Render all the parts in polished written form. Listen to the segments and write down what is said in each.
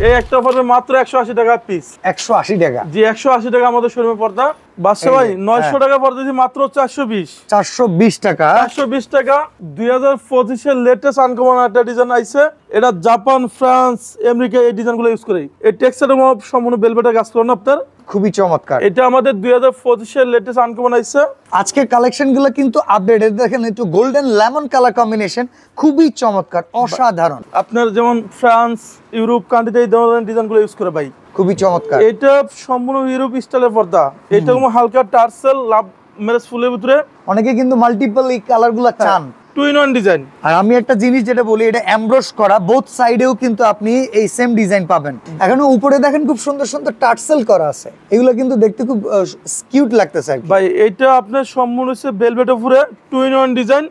এই একটা পড়বে মাত্র 180 টাকা পিস। 180 টাকা? জি 180 টাকা আমাদের শোরুমে পর্দা। বাদশা ভাই 900 টাকা পর্দা দিছি মাত্র 420। 420 টাকা? 420 টাকা। 2025 এর লেটেস্ট আনকমন একটা ডিজাইন আইছে। এটা জাপান, ফ্রান্স, আমেরিকা এই ডিজাইনগুলো ইউজ করে। এই টেক্সচারের সম্পূর্ণ বেলভেটের কাজ করেন আপনার, খুবই চমৎকার। এটা আমাদের 2025 এর লেটেস্ট আনকমন আইছে। আজকের কালেকশনগুলো কিন্তু আপডেটেড, দেখেন একটু গোল্ডেন লেমন কালার কম্বিনেশন, খুবই চমৎকার, অসাধারণ। আপনার যেমন ফ্রান্স, ইউরোপ কান্ট্রিতে এই ধরনের ডিজাইনগুলো ইউজ করে ভাই, খুবই চমৎকার। এটা সম্পূর্ণ ইউরোপ স্টাইলের পর্দা। এটা কোনো হালকা টার্সেল লাভ ম্যারেজ ফুলের ভিতরে। অনেকে কিন্তু মাল্টিপল এই কালারগুলো চান, 2-in-1 ডিজাইন। আর আমি একটা জিনিস যেটা বলি, এটা এমব্রস করা, বোথ সাইডেও কিন্তু আপনি এই সেম ডিজাইন পাবেন। এখনো উপরে দেখেন খুব সুন্দর সুন্দর টার্সেল করা আছে, এগুলো কিন্তু দেখতে খুব কিউট লাগতেছে ভাই। এটা আপনার সম্পূর্ণ হচ্ছে ভেলভেটের উপরে 2-in-1 ডিজাইন।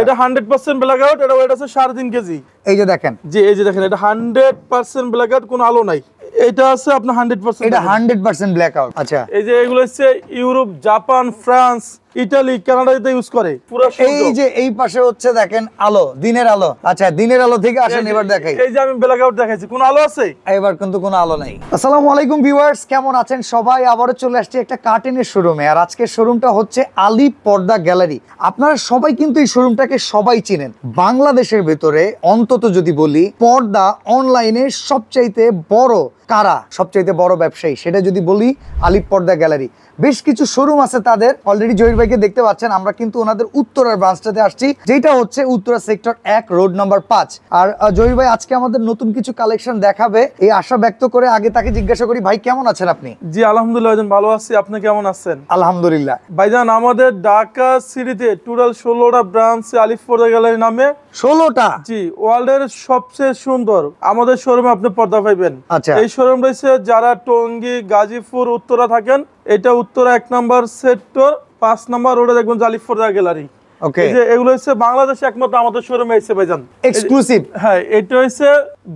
এটা 100% ব্ল্যাক আউট। এটা ওয়েট আছে 3.5 কেজি। এই যে দেখেন, এই যে দেখেন, এটা 100% ব্ল্যাক আউট, কোনো আলো নাই। এটা আছে আপনার 100%, এটা 100% ব্ল্যাক আউট। আচ্ছা, এই যে এগুলো হচ্ছে ইউরোপ, জাপান, ফ্রান্স, ইতালি, কানাডাতে ইউজ করে পুরো। এই যে এই পাশে হচ্ছে দেখেন আলো, দিনের আলো। আচ্ছা, দিনের আলো থেকে আসেন, এবার দেখাই। এই যে আমি ব্ল্যাক আউট দেখাইছি, কোন আলো আছে? এবার কিন্তু কোনো আলো নাই। আসসালামু আলাইকুম ভিউয়ার্স, কেমন আছেন সবাই? আবারও চলে আসছি একটা কার্টেনের শোরুমে, আর আজকের শোরুমটা হচ্ছে আলী পর্দা গ্যালারি। আপনারা সবাই কিন্তু এই শোরুমটাকে সবাই চিনেন। বাংলাদেশের ভেতরে অন্তত যদি বলি, পর্দা অনলাইনে সবচাইতে বড় কারা, সবচাইতে বড় ব্যবসায়ী, সেটা যদি বলি আলী পর্দা গ্যালারি। বেশ কিছু শোরুম আছে তাদের, অলরেডি জহির ভাইকে দেখতে পাচ্ছেন। আমরা কিন্তু ওনাদের উত্তরার ব্রাঞ্চটাতে আসছি, যেটা হচ্ছে উত্তরা সেক্টর 1, রোড নাম্বার 5। আর জহির ভাই আজকে আমাদের নতুন কিছু কালেকশন দেখাবে, এই আশা ব্যক্ত করে আগে তাকে জিজ্ঞাসা করি, ভাই কেমন আছেন আপনি? জি আলহামদুলিল্লাহ ভাইজান, ভালো আছি। আপনি কেমন আছেন? আলহামদুলিল্লাহ ভাইজান, আমাদের ঢাকা সিটিতে টোটাল 16টা ব্রাঞ্চ আলী পর্দা গ্যালারি নামে। 16টা? জি, ওয়ার্ল্ডের সবচেয়ে সুন্দর আমাদের শোরুমে আপনি পর্দা পাইবেন। আচ্ছা, এই শোরুম রয়েছে যারা টঙ্গী, গাজীপুর, উত্তরা থাকেন। এটা উত্তরা 1 নম্বর সেক্টর 5 নম্বর রোডে দেখবেন আলী পর্দা গ্যালারি। ওকে, এই যে এগুলো হচ্ছে বাংলাদেশে একমাত্র আমাদের শোরুমে এসে ভাইজান, এক্সক্লুসিভ। হ্যাঁ, এটা হচ্ছে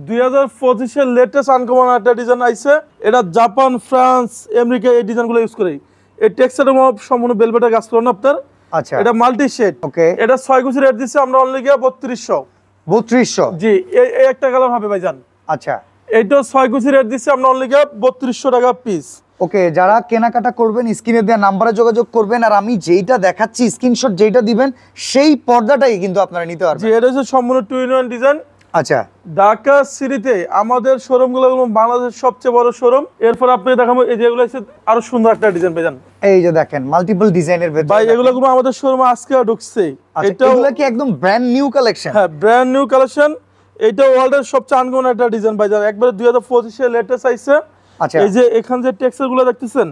2025 এর লেটেস্ট আনকমন একটা ডিজাইন আইছে। এটা জাপান, ফ্রান্স, আমেরিকা এই ডিজাইনগুলো ইউজ করে। এই টেক্সচারের সম্পূর্ণ বেলভেটের কাজ করেন আপনার। আচ্ছা, এটা মাল্টি শেড। ওকে, এটা 6 কুচি রেট দিচ্ছে আমরা অনলি 3200। 3200? জি, এই একটা কালার হবে ভাইজান। আচ্ছা, এইটা 6 কুচি রেট দিচ্ছে আমরা অনলি 3200 টাকা পিস। ওকে, যারা কেনাকাটা করবেন স্ক্রিনে দেওয়া নাম্বারে যোগাযোগ করবেন, আর আমি যেইটা দেখাচ্ছি স্ক্রিনশট যেটা দিবেন সেই পর্দাটাই কিন্তু আপনারা নিতে পারবেন। জি, এটা হচ্ছে সম্পূর্ণ 2-in-1 ডিজাইন। আচ্ছা, ঢাকা সিটিতে আমাদের শোরুমগুলো বাংলাদেশের সবচেয়ে বড় শোরুম। এরপর আপনি দেখাবো এই যে এগুলো হচ্ছে আরো সুন্দর একটা ডিজাইন পেয়েছেন। এই যে দেখেন মাল্টিপল ডিজাইনের ভেতরে ভাই, এগুলো আমাদের শোরুমে আজকে ঢুকছে। এটা কি একদম ব্র্যান্ড নিউ কালেকশন? হ্যাঁ, ব্র্যান্ড নিউ কালেকশন। এটা ওয়ার্ল্ডের সবচেয়ে আনকমন একটা ডিজাইন ভাই, একবারে 2025 এর লেটেস্ট আইছে। আচ্ছা, এই যে এখান যে টেক্সচার গুলো দেখতেছেন,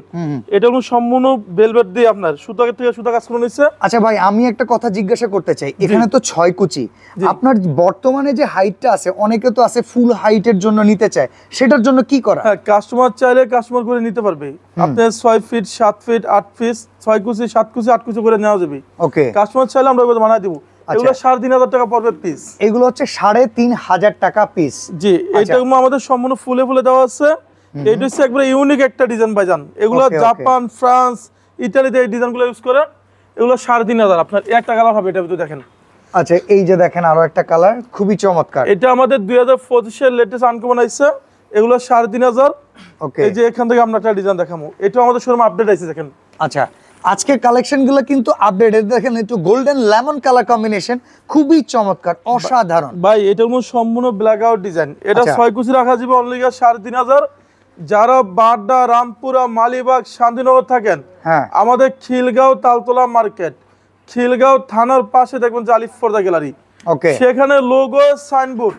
এটা হলো সম্পূর্ণ ভেলভেট দিয়ে আপনার সুতা থেকে সুতা কাজ করে নিচ্ছে। আচ্ছা ভাই, আমি একটা কথা জিজ্ঞাসা করতে চাই, এখানে তো 6 কুচি, আপনার বর্তমানে যে হাইটটা আছে, অনেকে তো আছে ফুল হাইটের জন্য নিতে চায়, সেটার জন্য কি করা? হ্যাঁ, কাস্টমার চাইলে কাস্টমার করে নিতে পারবে। আপনি 6 ফিট, 7 ফিট, 8 ফিট, 6 কুচি, 7 কুচি, 8 কুচি করে নেওয়া যাবে। ওকে, কাস্টমার চাইলে আমরা বানাই দেবো। এগুলো 3500 টাকা পড়বে পিস। এগুলো হচ্ছে 3500 টাকা পিস। জি, এটা আমাদের সম্পূর্ণ ফুলে ফুলে দেওয়া আছে। এটা হচ্ছে একবারে ইউনিক একটা ডিজাইন ভাইজান। এগুলো জাপান, ফ্রান্স, ইতালিতে এই ডিজাইনগুলো ইউজ করে। এগুলো 3500। আপনার একটা কালার হবে, এটা ভিতরে দেখেন। আচ্ছা, এই যে দেখেন আরো একটা কালার, খুবই চমৎকার। এটা আমাদের 2025 এর লেটেস্ট আনকমন আইছে। এগুলো 3500। ওকে, এই যে এখান থেকে আমরা একটা ডিজাইন দেখাবো, এটা আমাদের শোরুমে আপডেট আইছে দেখেন। আচ্ছা, আজকের কালেকশনগুলো কিন্তু আপডেটেড, দেখেন একটু গোল্ডেন লেমন কালার কম্বিনেশন, খুবই চমৎকার, অসাধারণ। ভাই, এটা সম্পূর্ণ ব্ল্যাক আউট ডিজাইন। এটা 6 কুচি রাখা যাবে অনলি 3500। যারা বাড্ডা, রামপুরা, মালিবাগ, শান্তিনগর থাকেন, হ্যাঁ, আমাদের খিলগাঁও তালতলা মার্কেট, খিলগাঁও থানার পাশে দেখবেন আলী পর্দা গ্যালারি। ওকে, সেখানে লোগো, সাইনবোর্ড,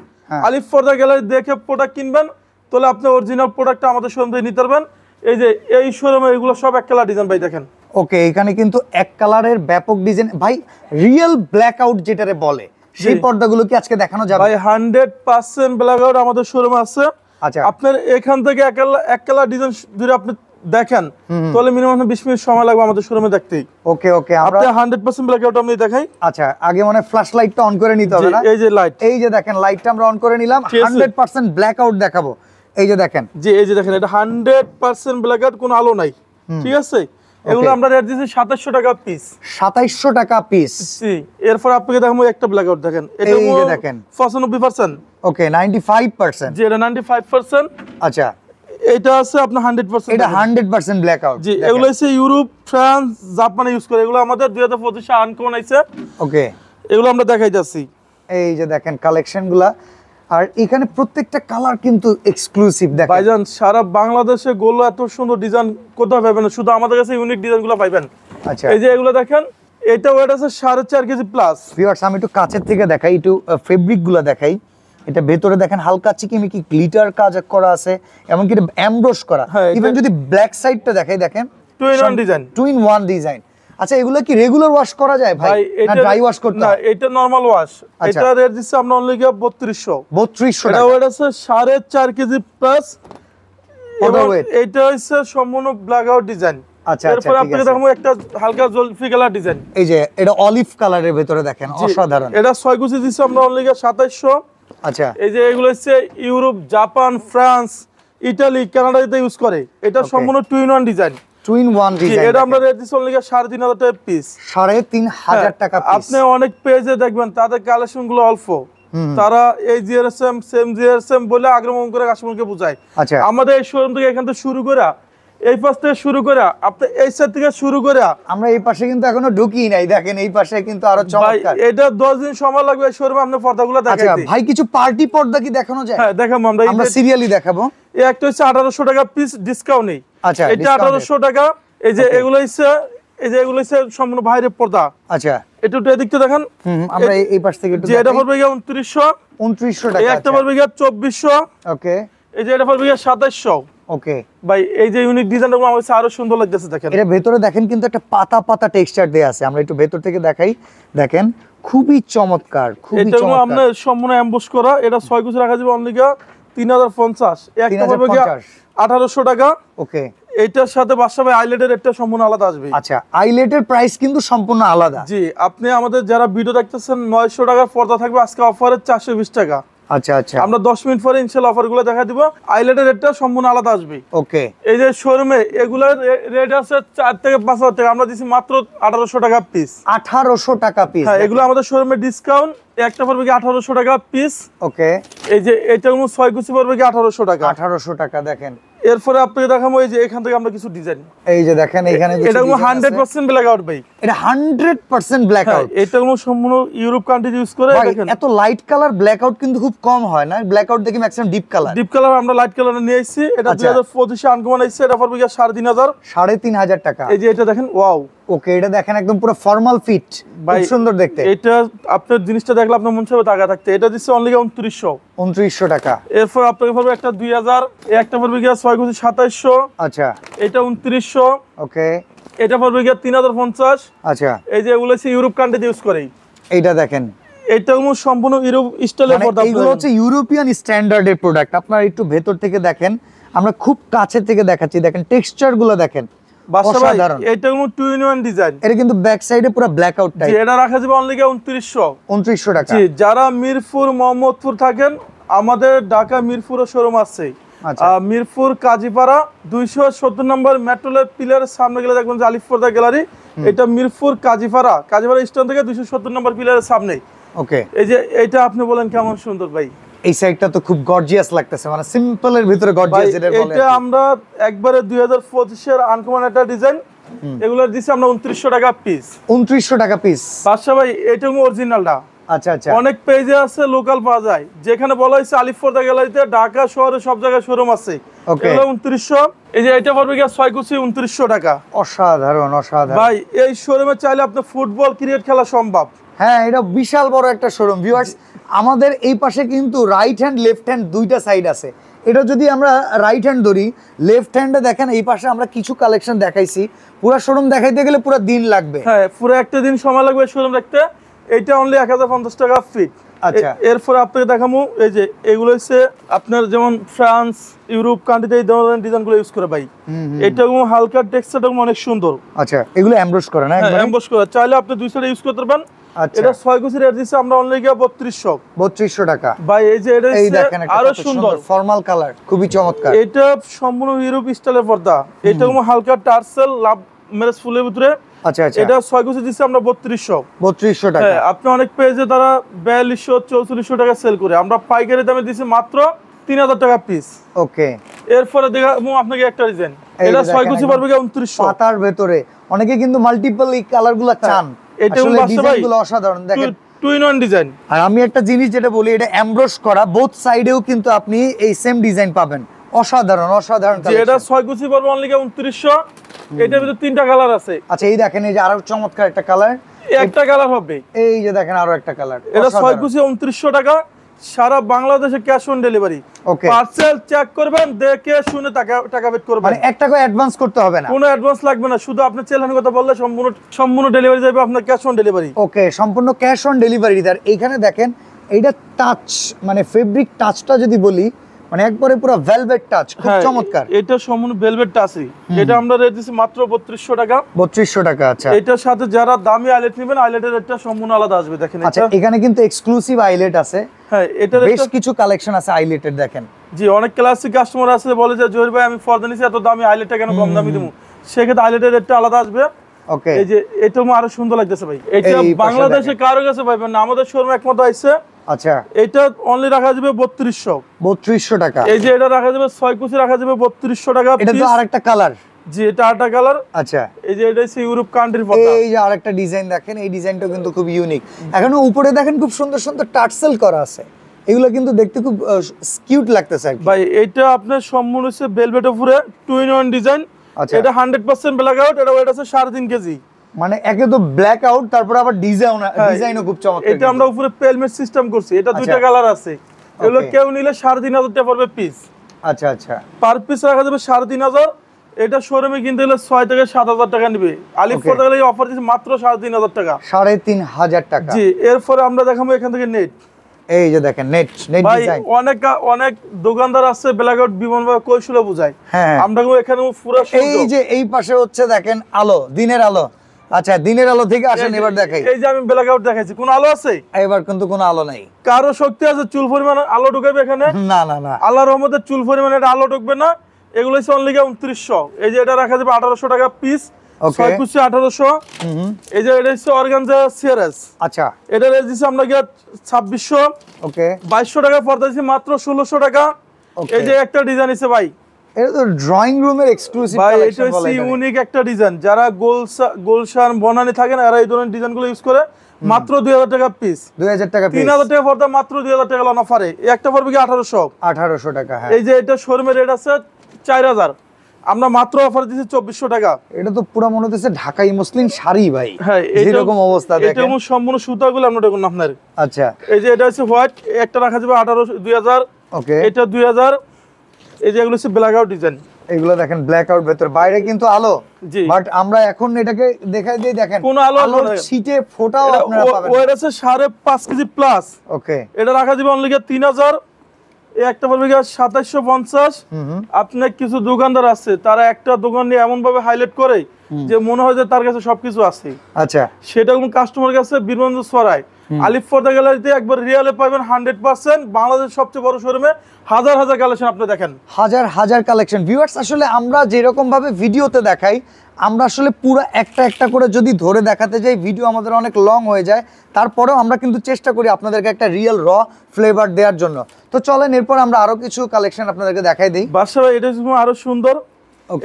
আলী পর্দা গ্যালারি দেখে প্রোডাক্ট কিনবেন, তাহলে আপনি অরিজিনাল প্রোডাক্টটা আমাদের শোরুম থেকে নিতে পারবেন। এই যে এই শোরুমে এগুলো সব এক কালার ডিজাইন ভাই দেখেন। ওকে, এখানে কিন্তু এক কালারের ব্যাপক ডিজাইন। ভাই, রিয়েল ব্ল্যাক আউট যেটারে বলে, সেই পর্দাগুলো কি আজকে দেখানো যাবে? ভাই, 100% ব্ল্যাক আউট আমাদের শোরুমে আছে। আচ্ছা, আপনার এখান থেকে এক কালার ডিজাইন যদি আপনি দেখেন, তাহলে মিনিমাম 20 মিনিট সময় লাগবে আমাদের শোরুমে দেখতেই। ওকে, ওকে, আমরা 100% ব্ল্যাক আউট আমি দেখাই। আচ্ছা, আগে মানে ফ্ল্যাশ লাইটটা অন করে নিতে হবে না? এই যে লাইট, এই যে দেখেন লাইটটা আমরা অন করে নিলাম, 100% ব্ল্যাক আউট দেখাবো। এই যে দেখেন, জি, এই যে দেখেন, এটা 100% ব্ল্যাক আউট, কোনো আলো নাই। ঠিক আছে, এগুলো আমরা রেট দিচ্ছি 2700 টাকা পিস। 2700 টাকা পিস। জি, এরপর আপনাকে দেখাবো একটা ব্ল্যাক আউট দেখেন, এটা এই যে দেখেন 95%। ওকে 95%। জি, এটা 95%। আচ্ছা, এটা আছে আপনার 100%। এটা 100% ব্ল্যাক আউট। জি, এগুলো হচ্ছে ইউরোপ, ফ্রান্স, জাপানে ইউজ করে। এগুলো আমাদের 2025 এ আনকমন আইছে। ওকে, এগুলো আমরা দেখাইতাছি। এই যে দেখেন কালেকশনগুলা, আর এখানে প্রত্যেকটা কালার কিন্তু এক্সক্লুসিভ। দেখেন ভাইজান, সারা বাংলাদেশে গোল এত সুন্দর ডিজাইন কোথাও পাবেন না, শুধু আমাদের কাছে ইউনিক ডিজাইনগুলো পাবেন। আচ্ছা, এই যে এগুলো দেখেন, এটা ওয়েট আছে 4.5 কেজি প্লাস। ভিউয়ার্স, আমি একটু কাছের থেকে দেখাই, একটু ফেব্রিকগুলো দেখাই। এটা ভেতরে দেখেন হালকা চিকিমিকি গ্লিটার কাজ করা আছে, এমনকি এটা এমব্রোস করা। হ্যাঁ, ইভেন যদি ব্ল্যাক সাইডটা দেখাই, দেখেন 2-in-1 ডিজাইন। 2-in-1 design. আচ্ছা, এগুলো কি রেগুলার ওয়াশ করা যায় ভাই, না ড্রাই ওয়াশ করতে না, হয়? এটা নরমাল ওয়াশ। আচ্ছা। এটা রেট দিচ্ছে আমরা অনলি 3200। 3200 এটা টাকা। ওয়েট আছে 4.5 কেজি প্লাস। Order weight। এটা হচ্ছে সম্পূর্ণ ব্ল্যাক আউট ডিজাইন। আচ্ছা, এরপর ঠিক আপনাকে আছে। দেখাবো একটা হালকা জলফি কালার ডিজাইন। এই যে এটা অলিভ কালারের ভেতরে দেখেন, অসাধারণ। এটা 6 কেজি দিচ্ছে আমরা অনলি 2700। আচ্ছা, এই যে এগুলো হচ্ছে ইউরোপ, জাপান, ফ্রান্স, ইতালি, কানাডাতে ইউজ করে। এটা সম্পূর্ণ 2-in-1 ডিজাইন। 2-in-1 design. এটা আমরা রেট দিচ্ছি অনলি 3500 টাকা পিস। 3500 টাকা পিস। আপনি অনেক পেজে দেখবেন তাদের কালেকশন গুলো অল্প, তারা এই জিআরএসএম সেম জিআরএসএম বলে আগ্রহণ করে কাস্টমারকে বোঝায়। আচ্ছা, আমাদের এই শোরুম থেকে এখান থেকে শুরু করে, এই পাশ থেকে শুরু করে, আপনি এই সাইড থেকে শুরু করে, আমরা এই পাশে কিন্তু এখনো ঢুকিই নাই। দেখেন এই পাশে কিন্তু আরো ভাই চমৎকার। এটা 10 দিন সময় লাগবে এই শোরুমে আপনি পর্দাগুলো আচ্ছা দেখাইতে। ভাই, কিছু পার্টি পর্দা কি দেখানো যায়? হ্যাঁ, দেখাবো আমরা। আমরা সিরিয়ালি দেখাবো। এই একটা হচ্ছে 1800 টাকা পিস, ডিসকাউন্ট নেই। আচ্ছা, এটা 1800 টাকা। এই যে এগুলো হচ্ছে সম্পূর্ণ বাইরের পর্দা। আচ্ছা, একটু এদিকটা দেখেন। আমরা এই পাশ থেকে একটু যে এটা পড়বে 2900। 2900 এই টাকা। একটা পড়বে 2400। ওকে, এই যে এটা পড়বে 2700। ওকে ভাই এই যে ইউনিক ডিজাইনটা আমার কাছে আরো সুন্দর লাগতেছে দেখেন। এর ভেতরে দেখেন কিন্তু একটা পাতা পাতা টেক্সচার দেয়া আছে। আমরা একটু ভেতর থেকে দেখাই। দেখেন খুবই চমৎকার, খুবই এটা চমৎকার। আপনার সম্পূর্ণ এমবস করা। এটা 6 কেজি রাখা যাবে অনলি 3050। একটা পড়বে 1800 টাকা। ওকে, এটার সাথে বাসাবে আইলেটের একটা সম্পূর্ণ আলাদা আসবে। আচ্ছা, আইলেটের প্রাইস কিন্তু সম্পূর্ণ আলাদা। জি, আপনি আমাদের যারা ভিডিও দেখতেছেন 900 টাকার পর্দা থাকবে আজকে অফারে 420 টাকা। আচ্ছা, আচ্ছা, আমরা 10 মিনিট পরে ইনশাআল্লাহ অফারগুলো দেখা দিব। আইলেটের রেটটা সম্পূর্ণ আলাদা আসবে। ওকে, এই যে শোরুমে এগুলার রেট আছে 4 থেকে 5000 টাকা, আমরা দিছি মাত্র 1800 টাকা পিস। 1800 টাকা পিস। হ্যাঁ, এগুলো আমাদের শোরুমে ডিসকাউন্ট। একটা পড়বে 1800 টাকা পিস। ওকে, এই যে এটা 6 কুচি পড়বে 1800 টাকা। 1800 টাকা। দেখেন এরপরে আপনাকে দেখাবো এই যে এখান থেকে আমরা কিছু ডিজাইন। এই যে দেখেন এখানে এটা 100% ব্ল্যাক আউট ভাই। এটা 100% ব্ল্যাক আউট। এটা সম্পূর্ণ ইউরোপ কান্ট্রি ইউজ করে। দেখেন এত লাইট কালার ব্ল্যাক আউট কিন্তু খুব কম হয় না। ব্ল্যাক আউট দেখি maximum deep colour. Deep colour আমরা লাইট কালারে নিয়ে আইছি। এটা 2025 এ আনকমন আইছে। এটা পড়বে 3500। 3500 টাকা। এই যে এটা দেখেন, ওয়াও। ওকে, এটা দেখেন একদম পুরো ফর্মাল ফিট, খুব সুন্দর দেখতে। এটা আপনার জিনিসটা দেখলে আপনার মন চাইবে টাকা থাকতে। এটা দিচ্ছে অনলি 2900। 2900 টাকা। এরপর আপনাকে পড়বে একটা 2000। এই একটা পড়বে 6 কুচি 2700। আচ্ছা, এটা 2900। ওকে, এটা পড়বে 3050। আচ্ছা, এই যে এগুলো হচ্ছে ইউরোপ কান্ট্রি ইউজ করে। এইটা দেখেন, এটা সম্পূর্ণ ইউরোপ স্টাইলের পর্দা। এইগুলো হচ্ছে ইউরোপিয়ান স্ট্যান্ডার্ডের প্রোডাক্ট। আপনারা একটু ভেতর থেকে দেখেন, আমরা খুব কাছে থেকে দেখাচ্ছি। দেখেন টেক্সচার গুলো দেখেন, অসাধারণ। এটা 2-in-1 ডিজাইন। এটা কিন্তু ব্যাক সাইডে পুরো ব্ল্যাক আউট টাইপ। এটা রাখা যাবে অনলি 2900। 2900 টাকা। জি, যারা মিরপুর, মোহাম্মদপুর থাকেন, আমাদের ঢাকা মিরপুরে শোরুম আছে। মিরপুর কাজীপাড়া 270 নম্বর মেট্রোলের পিলারের সামনে গেলে দেখবেন যে আলিফ পর্দা গ্যালারি। এটা মিরপুর কাজীপাড়া স্টেশন থেকে 270 নম্বর পিলারের সামনে। ওকে, এই যে এটা আপনি বলেন কেমন সুন্দর ভাই। এই সাইডটা তো খুব গর্জিয়াস লাগতেছে, মানে সিম্পলের ভিতরে গর্জিয়াস যেটা বলে। এটা আমরা একবারে 2025 এর আনকমন একটা ডিজাইন। এগুলো দিছি আমরা 2900 টাকা পিস। 2900 টাকা পিস। বাদশা ভাই এটা অরিজিনালটা। আচ্ছা, আচ্ছা, অনেক পেজে আছে, লোকাল পাওয়া যায়। যেখানে বলা হয়েছে আলিফ পর্দা গ্যালারিতে, ঢাকা শহরে সব জায়গায় শোরুম আছে। এগুলো 2900। এই যে এটা পড়বে 6 কুচি 2900 টাকা। অসাধারণ, অসাধারণ ভাই এই শোরুমে চাইলে আপনি ফুটবল, ক্রিকেট খেলা সম্ভব। হ্যাঁ, এটা বিশাল বড় একটা শোরুম। ভিউয়ার্স, আমাদের এই পাশে কিন্তু রাইট হ্যান্ড লেফট হ্যান্ড দুইটা সাইড আছে। এটা যদি আমরা রাইট হ্যান্ড ধরি, লেফট হ্যান্ডে দেখেন এই পাশে আমরা কিছু কালেকশন দেখাইছি। পুরো শোরুম দেখাইতে গেলে পুরো দিন লাগবে। হ্যাঁ, পুরো একটা দিন সময় লাগবে শোরুম দেখতে। এটা অনলি 1050 টাকা ফিট। আচ্ছা, এরপর আপনাকে দেখাবো এই যে এগুলো হচ্ছে আপনার যেমন ফ্রান্স, ইউরোপ কান্ট্রিতে এই ধরনের ডিজাইনগুলো ইউজ করে ভাই। এটা হালকা টেক্সচারটা অনেক সুন্দর। আচ্ছা, এগুলো এমব্রোস করে না? একদম এমবস করা। চাইলে আপনি দুই সাইডে ইউজ করতে পারবেন। আচ্ছা, এটা 6 কুচি রেট দিছি আমরা অনলি 3200। 3200 টাকা। ভাই এই যে এটা এই দেখেন আরো সুন্দর ফর্মাল কালার, খুবই চমৎকার। এটা সম্পূর্ণ ইউরোপ স্টাইলের পর্দা। এটা হালকা টার্সেল ম্যারেজ ফুলের ভিতরে। আচ্ছা আচ্ছা, এটা 6 কুচি দিচ্ছি আমরা 3200 টাকা। হ্যাঁ, আপনি অনেক পেজে তারা 4200 4400 টাকা সেল করে, আমরা পাইকারি দামে দিচ্ছি মাত্র 3000 টাকা পিস। ওকে, এরপরে দেখাবো আপনাকে একটা ডিজাইন, এটা 6 কুচি পড়বে 2900 পাতার ভেতরে। অনেকে কিন্তু মাল্টিপল এই কালারগুলো চান, এটা আসলে ডিজাইনগুলো অসাধারণ দেখেন, টু ইন ওয়ান ডিজাইন। আর আমি একটা জিনিস যেটা বলি, এটা এমব্রস করা, বোথ সাইডেও কিন্তু আপনি এই সেম ডিজাইন পাবেন। অসাধারণ অসাধারণ যে এটা 6 কুচি পড়বে অনলি 2900। এটার ভিতরে 3টা কালার আছে। আচ্ছা, এই দেখেন, এই যে আরো চমৎকার একটা কালার, একটা কালার হবে, এই যে দেখেন আরো একটা কালার। এটা 6 কুচি 2900 টাকা, সারা বাংলাদেশে cash on delivery. Okay, parcel check করবেন, দেখে শুনে টাকা পেড করবেন, মানে 1 টাকা অ্যাডভান্স করতে হবে না, কোনো অ্যাডভান্স লাগবে না, শুধু আপনি চেলানের কথা বললে সম্পূর্ণ ডেলিভারি যাবে আপনার ক্যাশ অন ডেলিভারি। ওকে, সম্পূর্ণ ক্যাশ অন ডেলিভারি। আর এইখানে দেখেন এইটা টাচ, মানে ফেব্রিক টাচটা যদি বলি, মানে একবারে পুরো ভেলভেট টাচ, খুব চমৎকার। এটা সম্পূর্ণ ভেলভেট টাচই। এটা আমরা রেট দিছি মাত্র 3200 টাকা। 3200 টাকা। আচ্ছা, এটার সাথে যারা দামি আইলেট নেবেন, আইলেটের রেটটা সম্পূর্ণ আলাদা আসবে। দেখেন আচ্ছা, এটা, এখানে কিন্তু এক্সক্লুসিভ আইলেট আছে। হ্যাঁ, এটা বেশ কিছু কালেকশন আছে আইলেটের, দেখেন। জি, অনেক ক্লাসিক কাস্টমার আছে বলে যে জহির ভাই আমি ফর্দা নিছি এত দামি, আইলেটটা কেন কম দামি দেবো, সেক্ষেত্রে আইলেটের রেটটা আলাদা আসবে। ওকে, এই যে এটা আরো সুন্দর লাগতেছে ভাই, এটা বাংলাদেশে কারো কাছে পাইবেন না, আমাদের শোরুম একমত আইছে। আচ্ছা, এটা অনলি রাখা যাবে 3200 টাকা। এই যে এটা রাখা যাবে 6 কুচি রাখা যাবে 3200 টাকা। এটা তো আরেকটা কালার। জি, এটা আরেকটা কালার। আচ্ছা, এই যে এটা হচ্ছে ইউরোপ কান্ট্রির পর্দা। এই যে আরেকটা ডিজাইন দেখেন, এই ডিজাইনটা কিন্তু খুব ইউনিক। এখনো উপরে দেখেন খুব সুন্দর সুন্দর টার্সেল করা আছে, এগুলো কিন্তু দেখতে খুব কিউট লাগতেছে আর কি। ভাই এটা আপনার সম্পূর্ণ হচ্ছে ভেলভেট উপরে টু ইন ওয়ান ডিজাইন। আচ্ছা, এটা 100% ব্ল্যাক আউট, এটা ওয়েট আছে 3.5 কেজি। মানে একে তো ব্ল্যাক আউট, তারপর আবার ডিজাইনও খুব চমৎকার। এটা আমরা উপরে পেলমেট সিস্টেম করছি, এটা দুইটা কালার আছে। এগুলো কেউ নিলে 3500 টাকা পড়বে পিস। আচ্ছা আচ্ছা, পার পিস রাখা যাবে 3500। এটা শোরুমে কিনতে গেলে 6 থেকে 7000 টাকা নেবে, আলিফ পর্দা গেলে অফার দিচ্ছে মাত্র 3500 টাকা। 3500 টাকা। জি, এরপরে আমরা দেখাবো এখান থেকে নেট। এই যে দেখেন নেট ডিজাইন। অনেক দোকানদার আছে ব্ল্যাক আউট বিমান বা কৌশলে বুঝায়, হ্যাঁ, আমরা এখানে পুরো এই যে এই পাশে হচ্ছে দেখেন আলো, দিনের আলো। আচ্ছা, দিনের আলো থেকে আসেন, এবার দেখাই। এই যে আমি ব্ল্যাক আউট দেখাইছি, কোন আলো আছে? এবার কিন্তু কোনো আলো নাই। কারো শক্তি আছে চুল পরিমাণ আলো ঢুকাবে এখানে? না না না, আল্লাহর রহমতে চুল পরিমাণে আলো ঢুকবে না। এগুলো হচ্ছে অনলি 2900। এই যে এটা রাখা যাবে 1800 টাকা পিস। 6 কুচি 1800। এই যে এটা হচ্ছে অর্গানজা সিআরএস। আচ্ছা, এটা রেট দিছি আমরা 2600। ওকে, 2200 টাকা পড়তে দিছি মাত্র 1600 টাকা। এই যে একটা ডিজাইন আছে ভাই, এটা তো ড্রয়িং রুমের এক্সক্লুসিভ ভাই, কালেকশন এটা বলে। হচ্ছে ইউনিক একটা ডিজাইন, যারা গোলশান বনানী থাকে না, এরা এই ধরনের ডিজাইনগুলো ইউজ করে। মাত্র 2000 টাকা পিস। 2000 টাকা পিস। 3000 টাকা পড়তে মাত্র 2000 টাকা লন অফারে। একটা পড়বে 1800 টাকা। হ্যাঁ, এই যে এটা শোরুমের রেট আছে 4000, আমরা মাত্র অফার দিচ্ছি 2400 টাকা। এটা তো পুরো মনে হচ্ছে ঢাকাই মুসলিম শাড়ি ভাই। হ্যাঁ, এরকম অবস্থা দেখেন। এটা সম্পূর্ণ সুতাগুলো আমরা দেখুন আপনার। আচ্ছা, এই যে এটা হচ্ছে হোয়াইট, একটা রাখা যাবে 2000। ওকে, এটা 2000। এই যে এগুলো হচ্ছে ব্ল্যাক আউট ডিজাইন। এগুলো দেখেন ব্ল্যাক আউট, ভেতর বাইরে কিন্তু আলো। জি, বাট আমরা এখন এটাকে দেখাই দিই, দেখেন কোন আলো শীটে ফোটাও আপনারা পাবেন। ওয়েট আছে 5.5 কেজি প্লাস। ওকে, এটা রাখা যাবে অনলি 3000। এই একটা পড়বে 2750। আপনার কিছু দোকানদার আছে, তারা একটা দোকান নিয়ে এমন ভাবে হাইলাইট করে যে মনে হয় যে তার কাছে সবকিছু আছে। আচ্ছা, সেটা কোন কাস্টমার কাছে বীরগঞ্জ ছড়ায়। আলিফ পর্দা গ্যালারিতে একবার রিয়েলে পাবেন 100%। বাংলাদেশের সবচেয়ে বড় শোরুমে হাজার হাজার কালেকশন আপনি দেখেন, হাজার হাজার কালেকশন। ভিউয়ার্স, আসলে আমরা যেরকম ভাবে ভিডিওতে দেখাই, আমরা আসলে পুরো একটা একটা করে যদি ধরে দেখাতে যাই, ভিডিও আমাদের অনেক লং হয়ে যায়। তারপরেও আমরা কিন্তু চেষ্টা করি আপনাদেরকে একটা রিয়েল র ফ্লেভার দেওয়ার জন্য। তো চলেন এরপর আমরা আরো কিছু কালেকশন আপনাদেরকে দেখাই দিই। বাদশা ভাই, এটা আরো সুন্দর।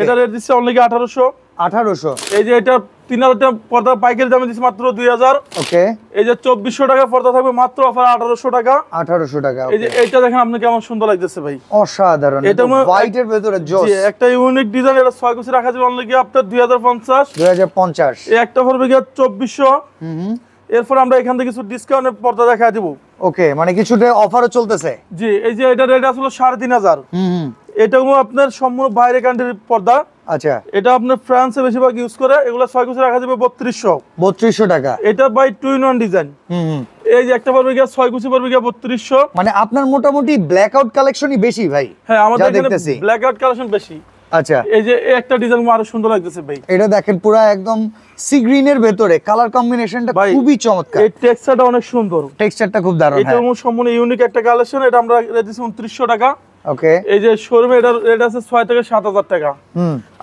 এটা রেট দিচ্ছে অনলি 1800। এই যে এটা 3000 টাকা পর্দা পাইকারি দামে দিচ্ছে মাত্র 2000। ওকে, এই যে 2400 টাকা পর্দা থাকবে মাত্র অফার 1800 টাকা। 1800 টাকা। এই যে এটা দেখেন আপনি কেমন সুন্দর লাগতেছে ভাই, অসাধারণ। এটা হোয়াইটের ভিতরে জোস, একটা ইউনিক ডিজাইন। এটা 6 কুচি রাখা যাবে অনলি আপনার 2050। এই একটা পড়বে 2400। এরপর আমরা এখান থেকে কিছু ডিসকাউন্টের পর্দা দেখা দিব। ওকে, মানে কিছুটা অফারও চলতেছে। জি, এই যে এটা রেট আসলে 3500। এটাও আপনার সম্পূর্ণ বাইরে কান্ট্রির পর্দা। আচ্ছা, এটা আপনার ফ্রান্সে বেশিরভাগ ইউজ করে। এগুলো 6 কুচি রাখা যাবে 3200 টাকা। এটা by two in one design. এই যে একটা পড়বে 6 কুচি পড়বে 3200। মানে আপনার মোটামুটি ব্ল্যাক আউট কালেকশনই বেশি ভাই। হ্যাঁ, আমাদের এখানে দেখতেছি ব্ল্যাক আউট কালেকশন বেশি। আচ্ছা, এই যে একটা ডিজাইন আরো সুন্দর লাগতেছে ভাই। এটা দেখেন পুরো একদম সি গ্রিনের ভেতরে কালার কম্বিনেশনটা খুবই চমৎকার। এই টেক্সচারটা অনেক সুন্দর, টেক্সচারটা খুব দারুণ। এটা সম্পূর্ণ ইউনিক একটা কালেকশন। এটা আমরা রেট দিছি 2900 টাকা। ওকে, এই যে শোরুমে এটার রেট আছে 6 থেকে 7,000 টাকা।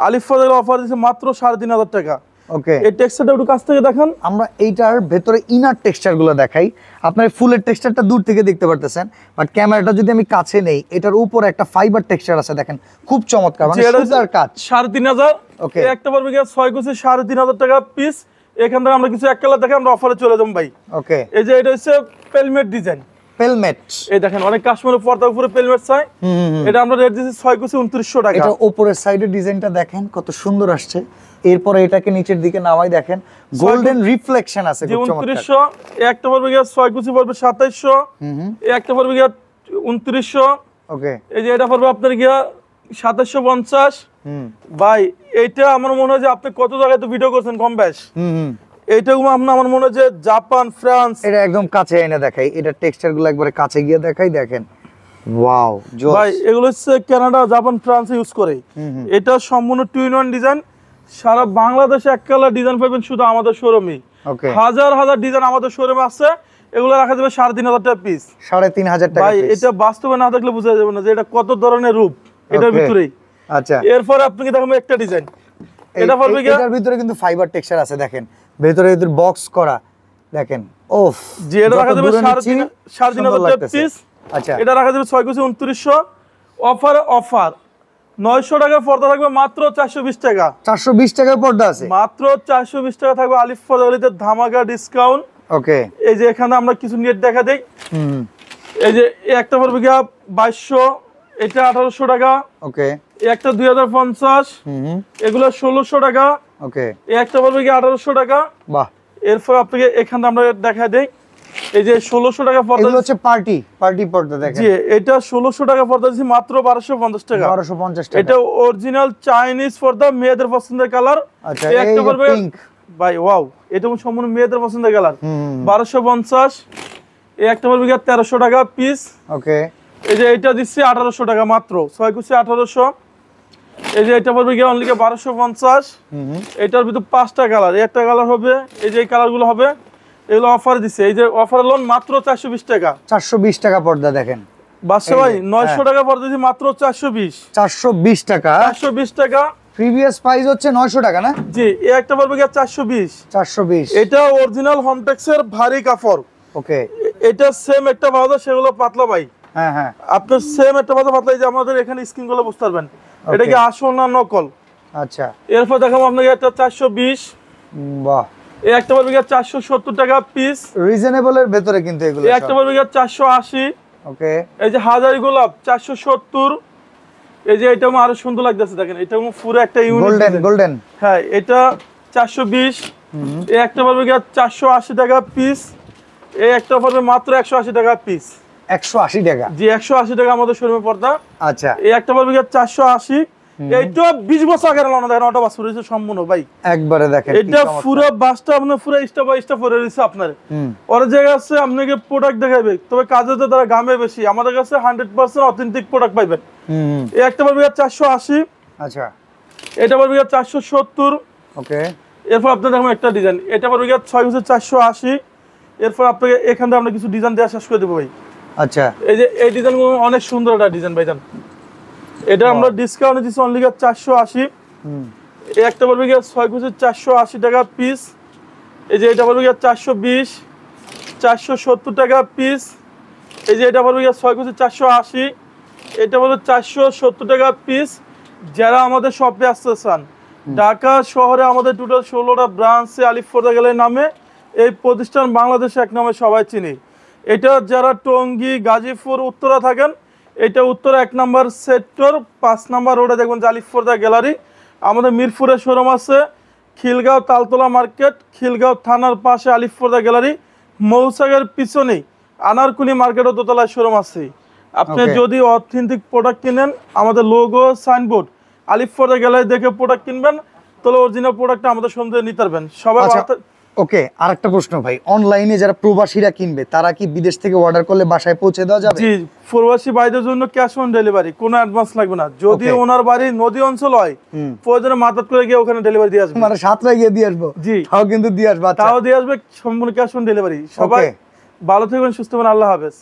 আলিফ ফজল অফার দিচ্ছে মাত্র 3,500 টাকা। ওকে, এই টেক্সচারটা একটু কাছ থেকে দেখেন। আমরা এইটার ভেতরে ইনার টেক্সচার গুলো দেখাই। আপনার ফুলের টেক্সচারটা দূর থেকে দেখতে পারতেছেন, বাট ক্যামেরাটা যদি আমি কাছে নেই, এটার উপরে একটা ফাইবার টেক্সচার আছে, দেখেন খুব চমৎকার, মানে সুতার কাজ। 3,500। ওকে, একটা পড়বে গিয়ে 6 কুচি 3,500 টাকা পিস। এখান থেকে আমরা কিছু এক কালার দেখে আমরা অফারে চলে যাব ভাই। ওকে, এই যে এটা হচ্ছে পেলমেট ডিজাইন। পেলমেট, এই দেখেন অনেক কাশ্মীরের পর্দার উপরে পেলমেট চাই। এটা আমরা রেট দিচ্ছি 6 কুচি 2900 টাকা। এটা উপরের সাইডের ডিজাইনটা দেখেন কত সুন্দর আসছে। এরপরে এটাকে নিচের দিকে নামাই, দেখেন গোল্ডেন রিফ্লেকশন আছে, খুব চমৎকার। 2900। একটা পড়বে গিয়ে 6 কুচি পড়বে 2700। একটা পড়বে গিয়ে 2900। ওকে, এই যে এটা পড়বে আপনার গিয়া 2750। ভাই এইটা আমার মনে হয় যে আপনি কত জায়গায় তো ভিডিও করছেন কম বেশ। এইটা আমার মনে হয় যে জাপান, ফ্রান্স। এটা একদম কাছে এনে দেখাই, এটা টেক্সচার গুলো একবারে কাছে গিয়ে দেখাই, দেখেন ওয়াও জোস। ভাই এগুলো হচ্ছে কানাডা, জাপান, ফ্রান্স ইউজ করে। এটা সম্পূর্ণ 2-in-1 ডিজাইন। সারা বাংলাদেশে এক কালার ডিজাইন পাবেন শুধু আমাদের শোরুমে। ওকে, হাজার হাজার ডিজাইন আমাদের শোরুমে আছে। এগুলো রাখা যাবে 3,500 টাকা পিস। 3,500 টাকা ভাই এটা বাস্তবে না দেখলে বোঝা যাবে না যে এটা কত ধরনের রূপ এটার ভিতরেই। আচ্ছা, এরপর আপনাকে দেখাবো একটা ডিজাইন। এটা পড়বে কি, এটার ভিতরে কিন্তু ফাইবার টেক্সচার আছে, দেখেন ভেতরে এদের বক্স করা, দেখেন ওফ। যে এটা রাখা যাবে 3,500 টাকা পিস। আচ্ছা, এটা রাখা যাবে 6 কুচি 2900। অফার 900 টাকা পর্দা থাকবে মাত্র 420 টাকা। 420 টাকার পর্দা আছে, মাত্র 420 টাকা থাকবে আলিফ ফজলিতে ধামাকা ডিসকাউন্ট। ওকে, এই যে এখানে আমরা কিছু নেট দেখা দেই। এই যে একটা পড়বে গিয়া 2200, এটা 1800 টাকা। ওকে, এই একটা 2050, এগুলো 1600 টাকা। ওকে, এই একটা পড়বে গিয়া 1800 টাকা। বাহ। এরপর আপনাকে এখানে আমরা দেখা দেই। এই যে 1600 টাকা পর্দা, এগুলো হচ্ছে পার্টি পর্দা, দেখেন জি এটা 1600 টাকা পর্দা দিচ্ছি মাত্র 1250 টাকা। 1250 টাকা। এটা অরিজিনাল চাইনিজ পর্দা, মেয়েদের পছন্দের কালার। আচ্ছা, এই একটা এই পড়বে পিঙ্ক, ভাই ওয়াও, এটা সম্পূর্ণ মেয়েদের পছন্দের কালার। 1250। এই একটা পড়বে গিয়া 1300 টাকা পিস। ওকে, এই যে এটা দিচ্ছি 1800 টাকা মাত্র, 6 কুচি 1800। এই যে এটা পড়বে গিয়া অনলি 1250। এটার ভিতর 5টা কালার, একটা কালার হবে, এই যে এই কালারগুলো হবে, এগুলো অফার দিচ্ছে। এই যে অফার লোন মাত্র 420 টাকা। 420 টাকা পর্দা, দেখেন বাদশা ভাই 900 টাকা পর্দা দিচ্ছি মাত্র 420। 420 টাকা, 420 টাকা। প্রিভিয়াস প্রাইস হচ্ছে 900 টাকা না? জি এই একটা পড়বে গিয়া 420। 420, এটা অরিজিনাল হোমটেক্সের ভারী কাপড়। ওকে, এটা সেম একটা বাজার, সেগুলো পাতলা ভাই। হ্যাঁ হ্যাঁ, আপনার সেম একটা বাজার পাতলা, এই যে আমাদের এখানে স্ক্রিন গুলো বুঝতে পারবেন এটা কি আসল না নকল। আচ্ছা, এরপর দেখাবো আপনাকে একটা 420। বাহ। এই একটা পড়বে গিয়া 470 টাকা পিস, রিজনেবলের ভেতরে কিন্তু এগুলো এই একটা পড়বে গিয়া 480। ওকে, এই যে হাজারি গোলাপ 470। এই যে এটা আরো সুন্দর লাগতেছে, দেখেন এটা পুরো একটা গোল্ডেন, হ্যাঁ এটা 420। এই একটা পড়বে গিয়া 480 টাকা পিস। এই একটা পড়বে মাত্র 180 টাকা পিস। 180 টাকা, জি 180 টাকা আমাদের শোরুমে পর্দা। আচ্ছা, এই একটা পড়বে গিয়া 480। এইটা 20 বছর আগের লানা, দেখেন ওটা বাস রয়েছে সম্পূর্ণ ভাই। একবারে দেখেন এটা পুরো বাসটা আপনার পুরো স্টেপ বাই স্টেপ পরে রয়েছে আপনার। ওর জায়গা আছে আপনাকে প্রোডাক্ট দেখাবে, তবে কাজে তো তারা গামে বেশি, আমাদের কাছে 100% অথেন্টিক প্রোডাক্ট পাইবেন। এই একটা পড়বে 480। আচ্ছা, এটা পড়বে 470। ওকে, এরপর আপনার দেখুন একটা ডিজাইন, এটা পড়বে 6 বছর 480। এরপর আপনাকে এখান থেকে আমরা কিছু ডিজাইন দেওয়া শেষ করে দেবো ভাই। আচ্ছা, এই যে এই ডিজাইনগুলো অনেক সুন্দর একটা ডিজাইন ভাইজান। এটা আমরা ডিসকাউন্ট দিচ্ছি অনলি 480। এই একটা পড়বে 6 বছর 480 টাকা পিস। এই যে এটা পড়বে 420, 470 টাকা পিস। এই যে এটা পড়বে 6 বছর 480, এটা পড়বে 470 টাকা পিস। যারা আমাদের শপে আসতে চান, ঢাকা শহরে আমাদের টোটাল 16টা ব্রাঞ্চে আলিফ ফজল গ্যালারি নামে এই প্রতিষ্ঠান বাংলাদেশে এক নামে সবাই চিনি। এটা যারা টঙ্গী, গাজীপুর, উত্তরা থাকেন, এটা উত্তরা 1 নম্বর সেক্টর 5 নম্বর রোডে দেখবেন আলিফ ফজল গ্যালারি। আমাদের মিরপুরের শোরুম আছে, খিলগাঁও তালতলা মার্কেট, খিলগাঁও থানার পাশে আলিফ ফজল গ্যালারি। মৌসাগের পিছনেই আনারকুলি মার্কেটও দোতলায় শোরুম আছে। আপনি যদি অথেন্টিক প্রোডাক্ট কিনেন, আমাদের লোগো সাইনবোর্ড আলিফ ফজল গ্যালারি দেখে প্রোডাক্ট কিনবেন, তাহলে অরিজিনাল প্রোডাক্টটা আমাদের সন্দেহে নিতে পারবেন সবাই। ওকে, আরেকটা প্রশ্ন ভাই, অনলাইনে যারা প্রবাসীরা কিনবে তারা কি বিদেশ থেকে অর্ডার করলে বাসায় পৌঁছে দেওয়া যাবে? জি, প্রবাসী ভাইদের জন্য ক্যাশ অন ডেলিভারি, কোনো অ্যাডভান্স লাগবে না। যদি ওনার বাড়ি নদী অঞ্চল হয়, প্রয়োজনে মাতাত করে গিয়ে ওখানে ডেলিভারি দিয়ে আসবে, মানে সাতটা গিয়ে দিয়ে আসবো? জি, তাও কিন্তু দিয়ে আসবে, তাও দিয়ে আসবে, সম্পূর্ণ ক্যাশ অন ডেলিভারি। সবাই ভালো থাকবেন, সুস্থ থাকবেন, আল্লাহ হাফেজ।